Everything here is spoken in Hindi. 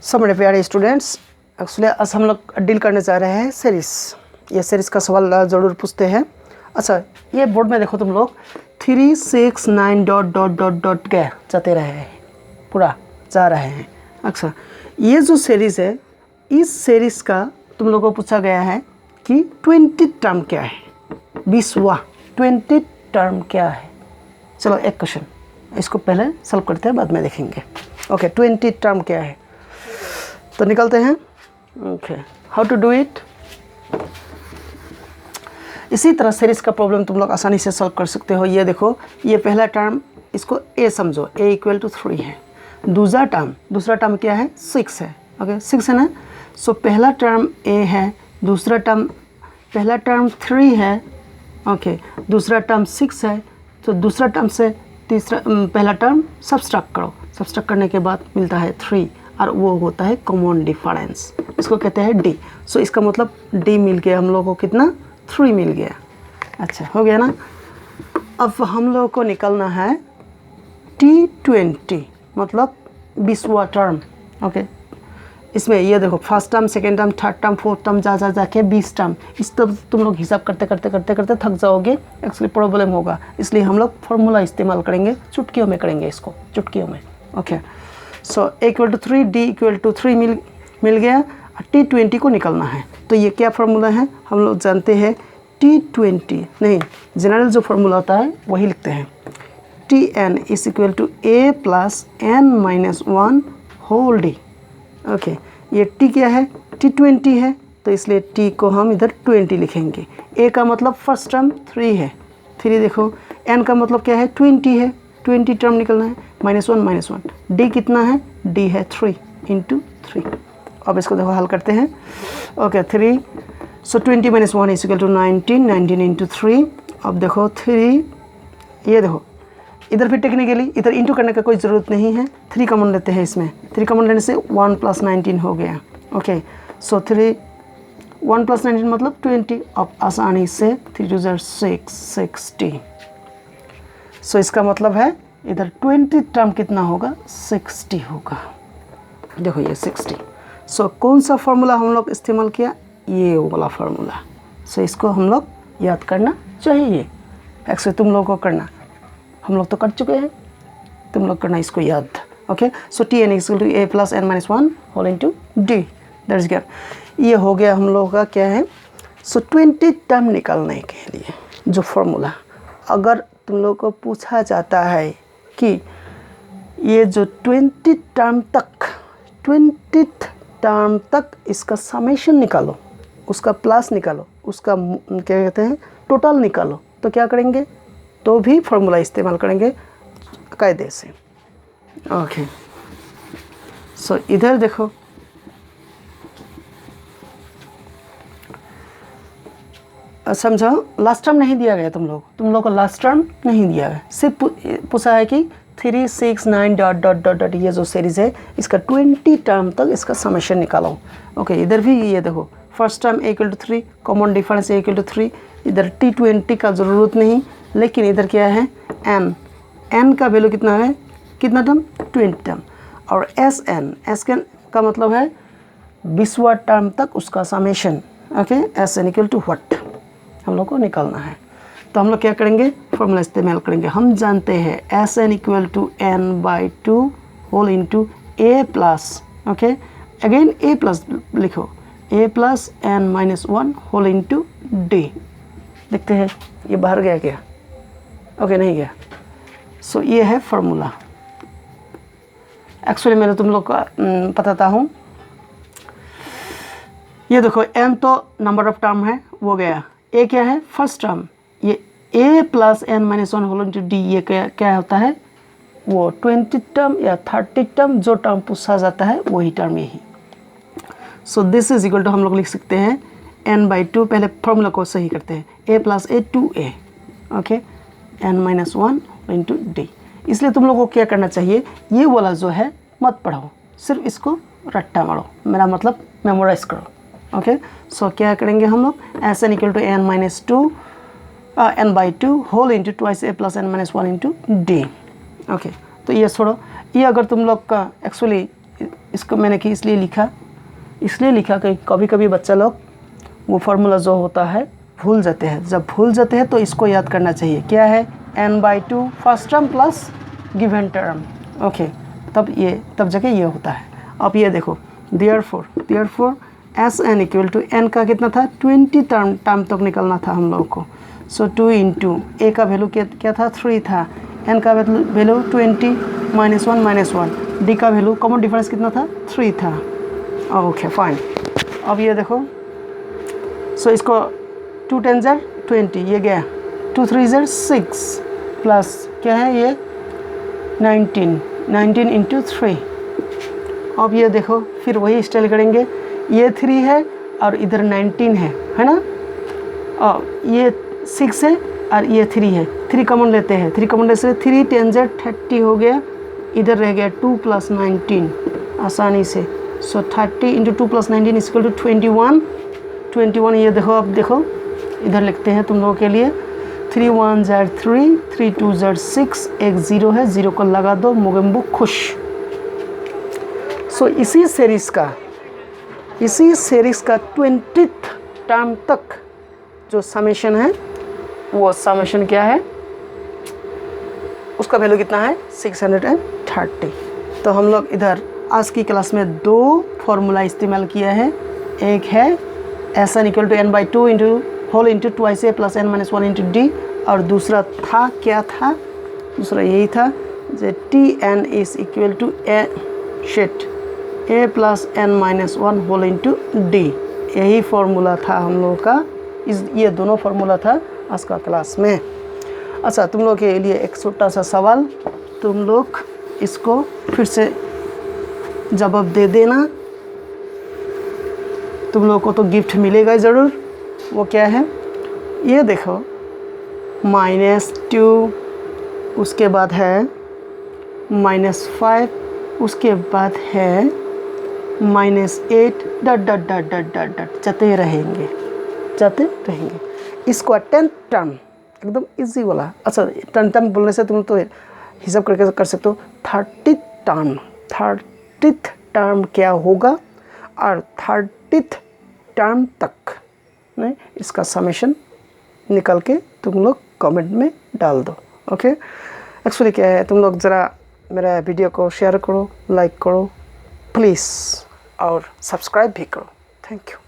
सब मेरे प्यारे स्टूडेंट्स, एक्चुअली आज हम लोग डील करने जा रहे हैं सीरीज़। ये सीरीज़ का सवाल ज़रूर पूछते हैं। अच्छा, ये बोर्ड में देखो तुम लोग 3 6 9 डॉट डॉट डॉट डॉट के जाते रहे हैं, पूरा जा रहे हैं। अच्छा, ये जो सीरीज़ है, इस सीरीज़ का तुम लोगों को पूछा गया है कि 20 टर्म क्या है, 20वां 20 टर्म क्या है। चलो एक क्वेश्चन, इसको पहले सॉल्व करते हैं, बाद में देखेंगे। ओके, 20 टर्म क्या है तो निकलते हैं। Okay, how to do it. इसी तरह सीरीज़ का प्रॉब्लम तुम लोग आसानी से सॉल्व कर सकते हो। ये देखो, ये पहला टर्म, इसको ए समझो, ए इक्वल टू 3 है। दूसरा टर्म क्या है, 6 है। ओके, 6 है ना। सो पहला टर्म ए है, दूसरा टर्म, पहला टर्म 3 है। ओके, दूसरा टर्म 6 है। तो दूसरा टर्म से तीसरा पहला टर्म सब्सट्रैक्ट करो, सब्सट्रैक्ट करने के बाद मिलता है 3 और वो होता है कॉमन डिफरेंस, इसको कहते हैं डी। सो इसका मतलब डी मिल गया हम लोगों को, कितना, 3 मिल गया। अच्छा, हो गया ना। अब हम लोगों को निकलना है T20, मतलब 20वां टर्म। ओके, इसमें ये देखो, first term, second term, third term, fourth term, जाके 20 टर्म। इस तब तुम लोग हिसाब करते करते थक जाओगे, एक्चुअली प्रॉब्लम होगा। इसलिए हम लोग फॉर्मूला इस्तेमाल करेंगे, चुटकियों में करेंगे इसको, चुटकियों में। Okay, so a equal to 3, d equal to 3 मिल गया। T20 को निकलना है। तो ये क्या फार्मूला है, हम लोग जानते हैं। T20 नहीं, जनरल जो फार्मूला होता है वही लिखते हैं। Tn is equal to a plus n minus 1 whole d. Okay, ये T क्या है, T20 है, तो इसलिए T को हम इधर 20 लिखेंगे। A का मतलब फर्स्ट टर्म 3 है, 3 देखो। N का मतलब क्या है, 20 है, 20 टर्म निकलना है, -1 D कितना है, D है 3 × 3। अब इसको देखो, हल करते हैं। Okay, 3, so 20 - 1 is equal to 19 × 3। अब देखो 3, ये देखो इधर भी टेक्निकली इधर इंटू करने का कोई ज़रूरत नहीं है, 3 कॉमन लेते हैं इसमें। 3 कॉमन लेने से 1 + 19 हो गया। ओके, सो 1 + 19 मतलब 20। अब आसानी से 3 × 6 60। सो इसका मतलब है इधर 20 टर्म कितना होगा, 60 होगा। देखो ये 60। सो कौन सा फार्मूला हम लोग इस्तेमाल किया, ये वाला फार्मूला। सो इसको हम लोग याद करना चाहिए। एक्चुअली तुम लोगों को करना, हम लोग तो कर चुके हैं, तुम लोग करना इसको याद। Okay, so Tn = a + n - 1 whole × d, that is गया। ये हो गया हम लोगों का क्या है। सो 20 टर्म निकालने के लिए जो फार्मूला, अगर तुम लोग को पूछा जाता है कि ये जो 20 टर्म तक इसका समेशन निकालो, उसका प्लस निकालो, उसका क्या कहते हैं, टोटल निकालो, तो क्या करेंगे, तो भी फार्मूला इस्तेमाल करेंगे कायदे से। ओके, सो इधर देखो, समझो, लास्ट टर्म नहीं दिया गया, तुम लोग को लास्ट टर्म नहीं दिया गया, सिर्फ पूछा है कि 3 6 9 डॉट डॉट डॉट डॉट ये जो सीरीज़ है, इसका 20 टर्म तक इसका समेशन निकालो। ओके, इधर भी ये देखो, first term a = 3, common difference a = 3। इधर T20 का ज़रूरत नहीं, लेकिन इधर क्या है, n का वैल्यू कितना है, कितना टर्म, 20 टर्म। और Sn का मतलब है 20वां टर्म तक उसका समेशन। ओके, Sn = व्हाट हम लोग को निकालना है। तो हम लोग क्या करेंगे, फॉर्मूला इस्तेमाल करेंगे। हम जानते हैं Sn = n/2 whole × a plus, okay, again a plus लिखो, a + n - 1 होल × d। देखते हैं ये बाहर गया क्या, ओके, नहीं गया। सो ये है फार्मूला। एक्चुअली मैं तुम लोग को बताता हूँ। ये देखो, n तो नंबर ऑफ टर्म है, वो गया। a क्या है, फर्स्ट टर्म। ये a + n - 1 होल × d, ये क्या होता है, वो 20 टर्म या 30 टर्म, जो टर्म पूछा जाता है वही टर्म यही। So this is equal to, हम लोग लिख सकते हैं n/2। पहले फार्मूला को सही करते हैं, a + a 2a, okay, n - 1 × d। इसलिए तुम लोगों को क्या करना चाहिए, ये वाला जो है मत पढ़ो, सिर्फ इसको रट्टा मारो, मेरा मतलब मेमोराइज करो। ओके, सो क्या करेंगे हम लोग, Sn = n/2 whole × 2a + n - 1 × d। Okay, तो ये छोड़ो, ये अगर तुम लोग का एक्चुअली इसको मैंने कि इसलिए लिखा कि कभी कभी बच्चा लोग वो फार्मूला जो होता है भूल जाते हैं। जब भूल जाते हैं तो इसको याद करना चाहिए। क्या है? n/2 first term plus given term. Okay, तब जाके ये होता है। अब ये देखो, therefore Sn equal to n का कितना था? 20 टर्म तक निकलना था हम लोगों को। सो 2 इंटू a का वैल्यू क्या था? 3 था। n का वैल्यू 20 -1 d का वैल्यू कॉमन डिफरेंस कितना था? 3 था। Okay fine. अब ये देखो, सो इसको 2 10 जार 20, ये गया 2 3 जार 6 प्लस क्या है ये 19 इंटू 3। अब ये देखो फिर वही स्टाइल करेंगे। ये 3 है और इधर 19 है ना, और ये 6 है और ये 3 है। 3 कॉमन लेते हैं, 3 कॉमन लेते 3 10 जार 30 हो गया। इधर रह गया 2 + 19 आसानी से। सो 30 इंटू 2 + 19 इक्वल टू 21। ये देखो, अब देखो इधर लिखते हैं तुम लोगों के लिए। 3 1 जार 3, 3 2 जार 6, एक 0 है, 0 को लगा दो, मोगेम्बू खुश। सो इसी सीरीज़ का 20th टर्म तक जो समेशन है, वो समेशन क्या है? उसका वैल्यू कितना है? 630। तो हम लोग इधर आज की क्लास में 2 फार्मूला इस्तेमाल किया है। एक है Sn equal to n/2 whole into 2a plus n - 1 into d, और दूसरा था क्या था? दूसरा यही था जो Tn is equal to a plus n - 1 whole into d। यही फार्मूला था हम लोगों का। ये दोनों फार्मूला था आज का क्लास में। अच्छा, तुम लोग के लिए एक छोटा सा सवाल, तुम लोग इसको फिर से जवाब दे देना। तुम लोगों को तो गिफ्ट मिलेगा ज़रूर। वो क्या है? ये देखो, -2, उसके बाद है -5, उसके बाद है -8, डट जाते रहेंगे। इसको 10 टर्म एकदम इजी वाला। अच्छा, 10 टर्म बोलने से तुम तो हिसाब करके कर सकते हो। 30th टर्म क्या होगा, और 30th टर्म तक नहीं, इसका समेशन निकल के तुम लोग कमेंट में डाल दो। ओके, एक्चुअली क्या है, तुम लोग ज़रा मेरा वीडियो को शेयर करो, लाइक करो प्लीज़, और सब्सक्राइब भी करो। Thank you.